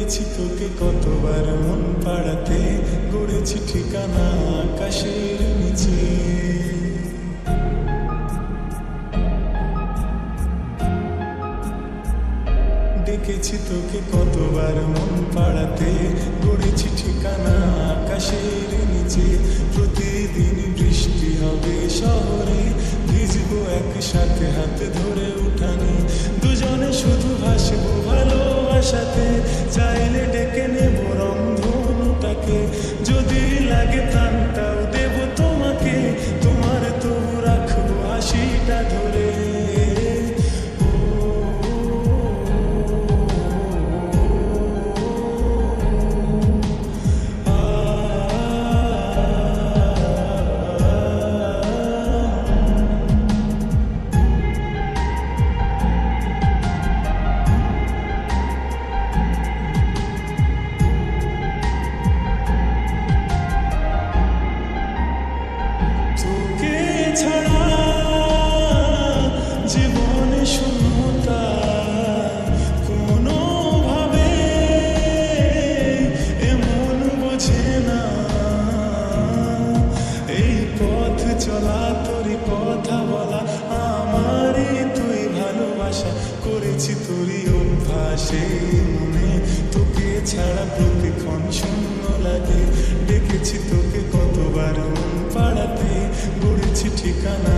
দেখেছি তোকে কতবার মন পাড়াতে, গড়েছি ঠিকানা আকাশের নিচে। দেখেছি তোকে কতবার মন পাড়াতে, গড়েছি ঠিকানা আকাশের নিচে। প্রতিদিন বৃষ্টি হবে শহরে, ভিজবো একসাথে হাতে ধরে উঠানে, দুজনে শুধু ভাসবো ভালোবাসাতে। চাইলে ডেকে নেব রংধনুটাকে, যদি লাগে প্রাণটাও দেব তোমাকে, তোমার তবু রাখবো হাসিটা ধরে। ছাড়া জীবনে শূন্যতা, কোনোভাবে এমন বোঝে না। এই পথ চলা তোরই কথা বলা, আমারই তুই ভালোবাসা, করেছি তোরই অভ্যাসে মনে। তোকে ছাড়া প্রতিক্ষণ শূন্য লাগে, ডেকেছি তোকে কতবার মন পাড়াতে, গড়েছি ঠিকানা